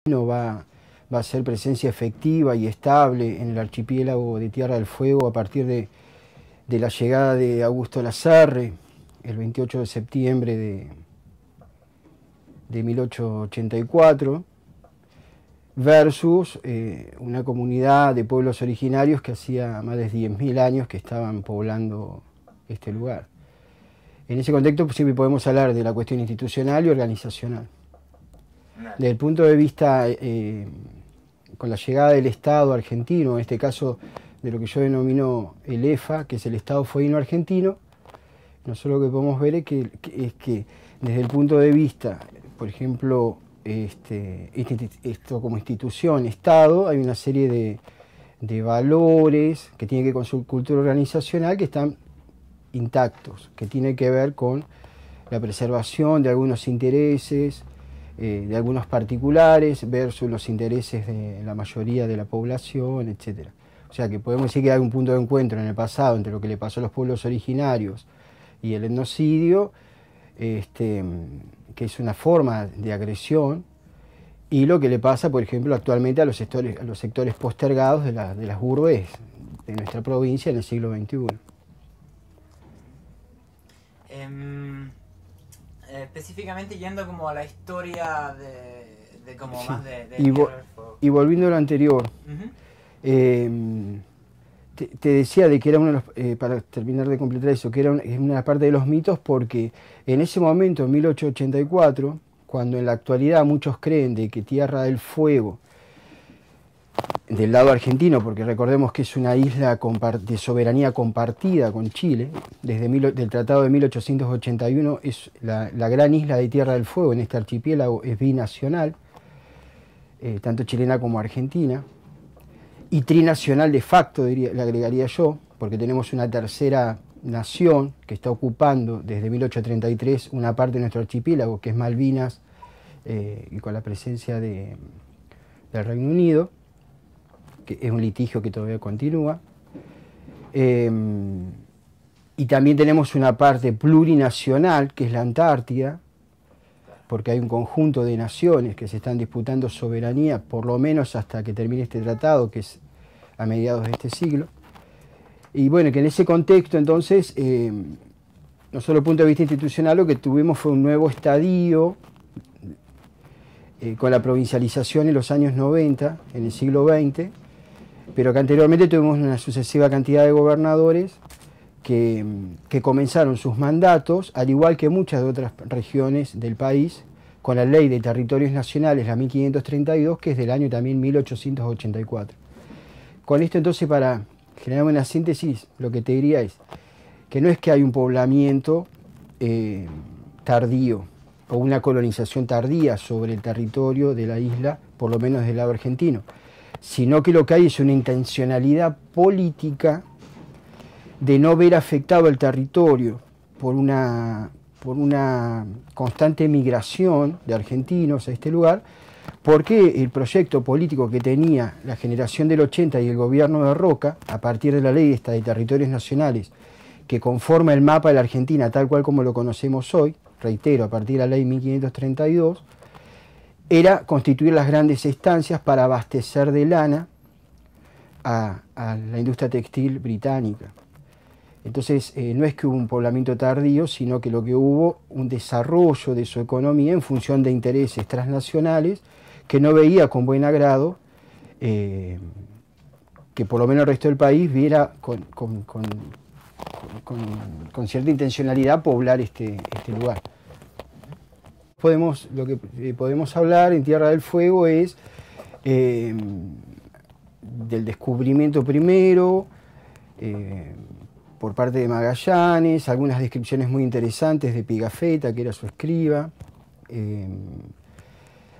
va a ser presencia efectiva y estable en el archipiélago de Tierra del Fuego a partir de la llegada de Augusto Lazarre, el 28 de septiembre de 1884, versus una comunidad de pueblos originarios que hacía más de 10.000 años que estaban poblando este lugar. En ese contexto pues, siempre podemos hablar de la cuestión institucional y organizacional. Desde el punto de vista, con la llegada del Estado argentino, en este caso de lo que yo denomino el EFA, que es el Estado Fueguino Argentino, nosotros lo que podemos ver es que desde el punto de vista, por ejemplo, esto como institución, Estado, hay una serie de valores que tienen que ver con su cultura organizacional que están intactos, que tienen que ver con la preservación de algunos intereses, de algunos particulares versus los intereses de la mayoría de la población, etc. O sea que podemos decir que hay un punto de encuentro en el pasado entre lo que le pasó a los pueblos originarios y el etnocidio, que es una forma de agresión, y lo que le pasa, por ejemplo, actualmente a los sectores postergados de las urbes de nuestra provincia en el siglo XXI. Específicamente yendo como a la historia de como Sí. más de y volviendo a lo anterior, te decía de que era uno de los, para terminar de completar eso, que era una parte de los mitos porque en ese momento, en 1884, cuando en la actualidad muchos creen de que Tierra del Fuego, del lado argentino, porque recordemos que es una isla de soberanía compartida con Chile, del Tratado de 1881 es la gran isla de Tierra del Fuego en este archipiélago, es binacional, tanto chilena como argentina, y trinacional de facto, le agregaría yo, porque tenemos una tercera nación que está ocupando desde 1833 una parte de nuestro archipiélago, que es Malvinas, y con la presencia del Reino Unido, que es un litigio que todavía continúa. Y también tenemos una parte plurinacional, que es la Antártida, porque hay un conjunto de naciones que se están disputando soberanía, por lo menos hasta que termine este tratado, que es a mediados de este siglo. Y bueno, que en ese contexto, entonces, no solo desde el punto de vista institucional, lo que tuvimos fue un nuevo estadio, con la provincialización en los años 90, en el siglo XX, pero que anteriormente tuvimos una sucesiva cantidad de gobernadores que comenzaron sus mandatos, al igual que muchas de otras regiones del país, con la Ley de Territorios Nacionales, la 1532, que es del año también 1884. Con esto entonces, para generar una síntesis, lo que te diría es que no es que hay un poblamiento tardío o una colonización tardía sobre el territorio de la isla, por lo menos del lado argentino, sino que lo que hay es una intencionalidad política de no ver afectado el territorio por una constante migración de argentinos a este lugar, porque el proyecto político que tenía la generación del 80 y el gobierno de Roca, a partir de la ley esta de territorios nacionales, que conforma el mapa de la Argentina tal cual como lo conocemos hoy, reitero, a partir de la ley 1532, era constituir las grandes estancias para abastecer de lana a la industria textil británica. Entonces, no es que hubo un poblamiento tardío, sino que lo que hubo un desarrollo de su economía en función de intereses transnacionales que no veía con buen agrado que por lo menos el resto del país viera con cierta intencionalidad poblar este lugar. Lo que podemos hablar en Tierra del Fuego es del descubrimiento primero, por parte de Magallanes, algunas descripciones muy interesantes de Pigafetta, que era su escriba.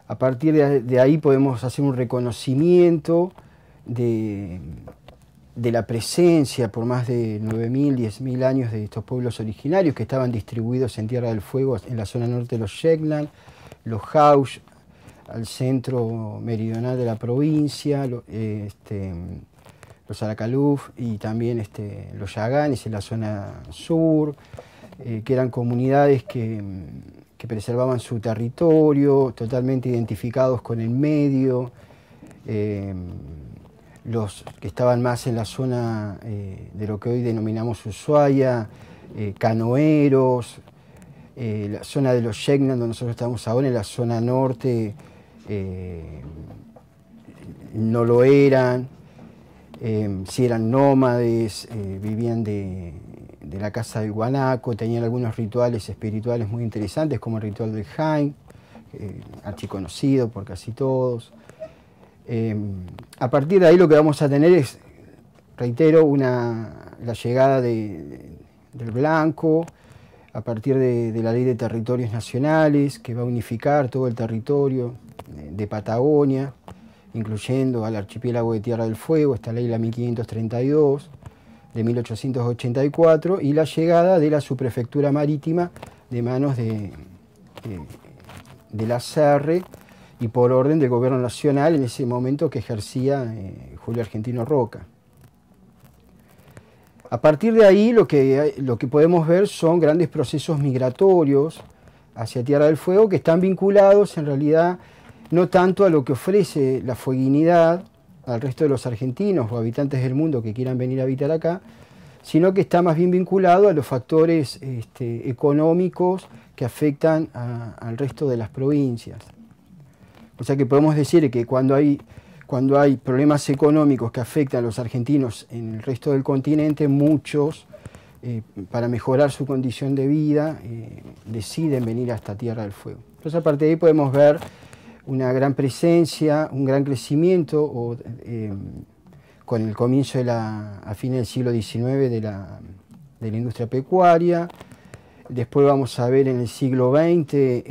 A partir de ahí podemos hacer un reconocimiento de la presencia por más de 9.000, 10.000 años de estos pueblos originarios que estaban distribuidos en Tierra del Fuego, en la zona norte de los Shetland, los Haush, al centro meridional de la provincia, los Arakaluf y también los Yaganes en la zona sur, que eran comunidades que que preservaban su territorio, totalmente identificados con el medio, los que estaban más en la zona de lo que hoy denominamos Ushuaia, canoeros, la zona de los Yecnan, donde nosotros estamos ahora, en la zona norte, no lo eran, si eran nómades, vivían de la casa del guanaco, tenían algunos rituales espirituales muy interesantes, como el ritual del Jain, archiconocido por casi todos. A partir de ahí lo que vamos a tener es, reitero, la llegada del blanco, a partir de la Ley de Territorios Nacionales, que va a unificar todo el territorio de Patagonia, incluyendo al archipiélago de Tierra del Fuego, esta ley, la 1532, de 1884, y la llegada de la subprefectura marítima de manos de la Serre, y por orden del gobierno nacional en ese momento que ejercía Julio Argentino Roca. A partir de ahí lo que podemos ver son grandes procesos migratorios hacia Tierra del Fuego que están vinculados en realidad no tanto a lo que ofrece la fueguinidad al resto de los argentinos o habitantes del mundo que quieran venir a habitar acá, sino que está más bien vinculado a los factores económicos que afectan al resto de las provincias. O sea que podemos decir que cuando hay problemas económicos que afectan a los argentinos en el resto del continente, muchos, para mejorar su condición de vida, deciden venir hasta Tierra del Fuego. Entonces a partir de ahí podemos ver una gran presencia, un gran crecimiento, con el comienzo a fines del siglo XIX de la industria pecuaria. Después vamos a ver en el siglo XX,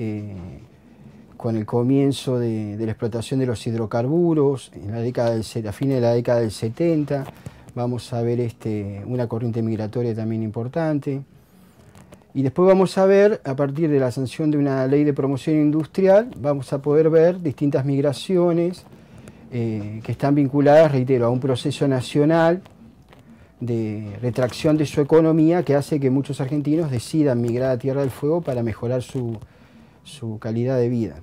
con el comienzo de la explotación de los hidrocarburos, a fines de la década del 70, vamos a ver una corriente migratoria también importante. Y después vamos a ver, a partir de la sanción de una ley de promoción industrial, vamos a poder ver distintas migraciones que están vinculadas, reitero, a un proceso nacional de retracción de su economía que hace que muchos argentinos decidan migrar a Tierra del Fuego para mejorar su calidad de vida.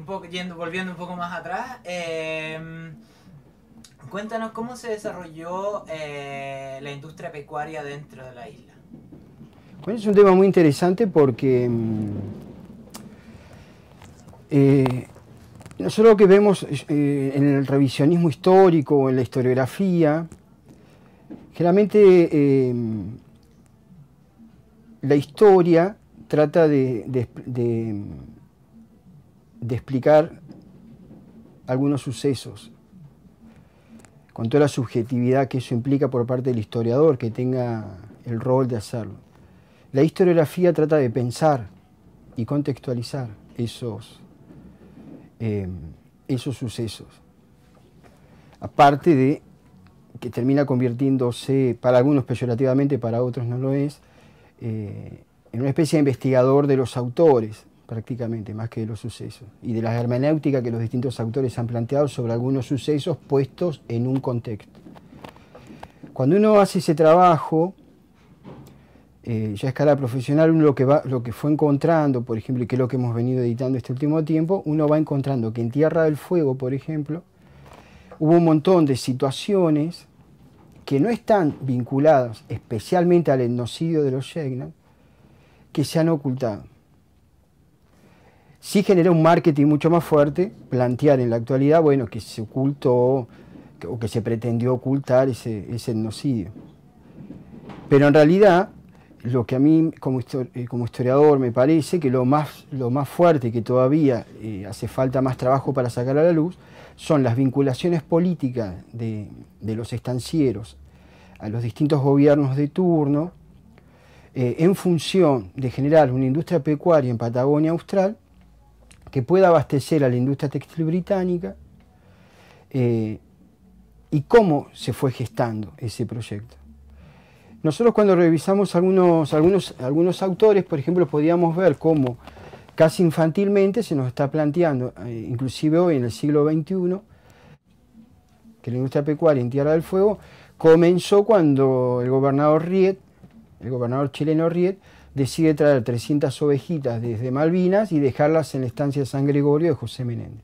Volviendo un poco más atrás, cuéntanos cómo se desarrolló la industria pecuaria dentro de la isla. Bueno, es un tema muy interesante porque nosotros lo que vemos en el revisionismo histórico o en la historiografía, generalmente la historia trata de explicar algunos sucesos, con toda la subjetividad que eso implica por parte del historiador, que tenga el rol de hacerlo. La historiografía trata de pensar y contextualizar esos sucesos. Aparte de que termina convirtiéndose, para algunos peyorativamente, para otros no lo es, en una especie de investigador de los autores, prácticamente, más que de los sucesos, y de la hermenéutica que los distintos autores han planteado sobre algunos sucesos puestos en un contexto. Cuando uno hace ese trabajo, ya a escala profesional, uno lo que fue encontrando, por ejemplo, y que es lo que hemos venido editando este último tiempo, uno va encontrando que en Tierra del Fuego, por ejemplo, hubo un montón de situaciones que no están vinculadas especialmente al etnocidio de los Yecnan, que se han ocultado. Sí genera un marketing mucho más fuerte plantear en la actualidad, bueno, que se ocultó o que se pretendió ocultar ese etnocidio. Pero en realidad, lo que a mí como historiador me parece que lo más fuerte, que todavía hace falta más trabajo para sacar a la luz, son las vinculaciones políticas de los estancieros a los distintos gobiernos de turno, en función de generar una industria pecuaria en Patagonia Austral que pueda abastecer a la industria textil británica, y cómo se fue gestando ese proyecto. Nosotros cuando revisamos algunos autores, por ejemplo, podíamos ver cómo casi infantilmente se nos está planteando, inclusive hoy en el siglo XXI, que la industria pecuaria en Tierra del Fuego comenzó cuando el gobernador chileno Riet decide traer 300 ovejitas desde Malvinas y dejarlas en la estancia de San Gregorio de José Menéndez.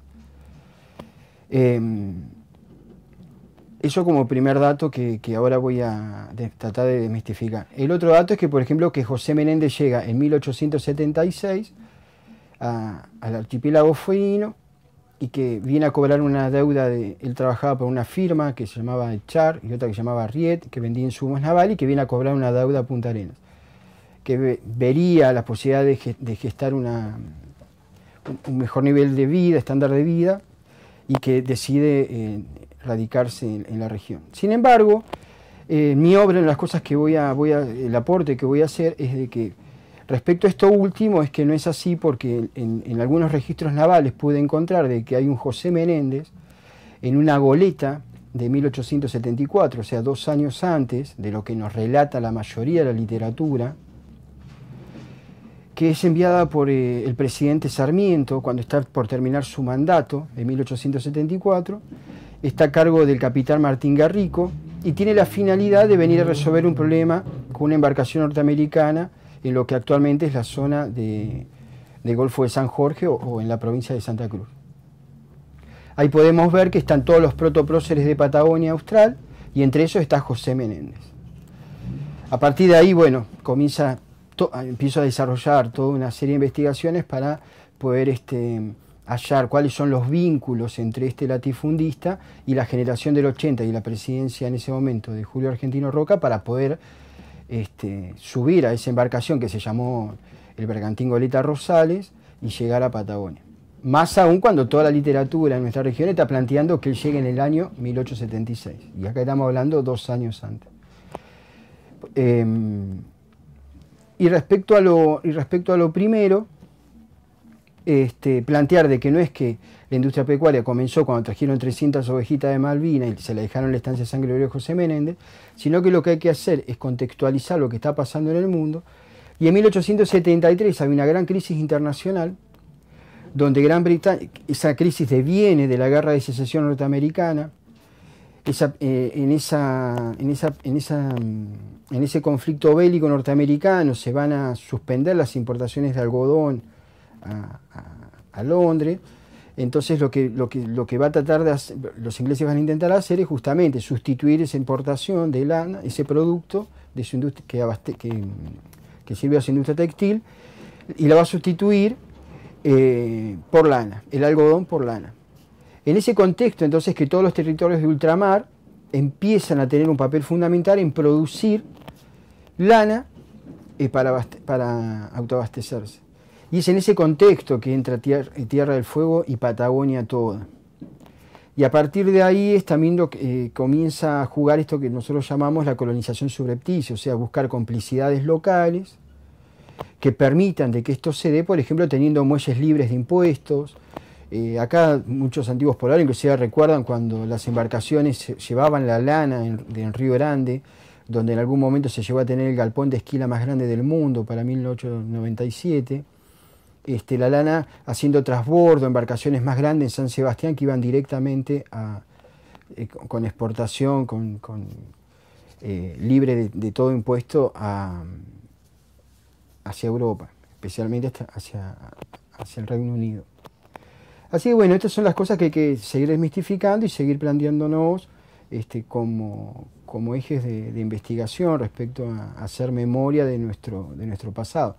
Eso como primer dato que ahora voy a tratar de desmistificar. El otro dato es que, por ejemplo, que José Menéndez llega en 1876 al archipiélago fueguino y que viene a cobrar una deuda él trabajaba por una firma que se llamaba Echar y otra que se llamaba Riet, que vendía insumos navales, y que viene a cobrar una deuda a Punta Arenas, que vería la posibilidad de gestar un mejor nivel de vida, estándar de vida, y que decide radicarse en la región. Sin embargo, mi obra, en las cosas que el aporte que voy a hacer es de que respecto a esto último es que no es así, porque en algunos registros navales pude encontrar de que hay un José Menéndez en una goleta de 1874, o sea, 2 años antes de lo que nos relata la mayoría de la literatura, que es enviada por el presidente Sarmiento cuando está por terminar su mandato en 1874, está a cargo del capitán Martín Garrico y tiene la finalidad de venir a resolver un problema con una embarcación norteamericana en lo que actualmente es la zona del Golfo de San Jorge o en la provincia de Santa Cruz. Ahí podemos ver que están todos los protopróceres de Patagonia Austral y entre ellos está José Menéndez. A partir de ahí, bueno, empiezo a desarrollar toda una serie de investigaciones para poder hallar cuáles son los vínculos entre este latifundista y la generación del 80 y la presidencia en ese momento de Julio Argentino Roca, para poder subir a esa embarcación que se llamó el Bergantín Goleta Rosales y llegar a Patagonia. Más aún cuando toda la literatura en nuestra región está planteando que él llegue en el año 1876. Y acá estamos hablando 2 años antes. Y respecto a lo primero, plantear de que no es que la industria pecuaria comenzó cuando trajeron 300 ovejitas de Malvinas y se la dejaron en la estancia de San Gregorio de José Menéndez, sino que lo que hay que hacer es contextualizar lo que está pasando en el mundo. Y en 1873 hay una gran crisis internacional, donde Gran Bretaña, esa crisis deviene de la guerra de secesión norteamericana. En ese conflicto bélico norteamericano se van a suspender las importaciones de algodón a Londres. Entonces lo que va a tratar de hacer, los ingleses van a intentar hacer es justamente sustituir esa importación de lana, ese producto de su industria que sirve a su industria textil, y la va a sustituir por lana, el algodón por lana. En ese contexto, entonces, que todos los territorios de ultramar empiezan a tener un papel fundamental en producir lana para autoabastecerse. Y es en ese contexto que entra Tierra del Fuego y Patagonia toda. Y a partir de ahí es también lo que comienza a jugar esto que nosotros llamamos la colonización subrepticia, o sea, buscar complicidades locales que permitan de que esto se dé, por ejemplo, teniendo muelles libres de impuestos. Acá muchos antiguos pobladores inclusive recuerdan cuando las embarcaciones llevaban la lana en Río Grande, donde en algún momento se llegó a tener el galpón de esquila más grande del mundo para 1897. La lana haciendo transbordo, embarcaciones más grandes en San Sebastián que iban directamente con exportación, libre de todo impuesto hacia Europa, especialmente hacia el Reino Unido. Así que bueno, estas son las cosas que hay que seguir desmistificando y seguir planteándonos como ejes de investigación respecto a hacer memoria de nuestro pasado.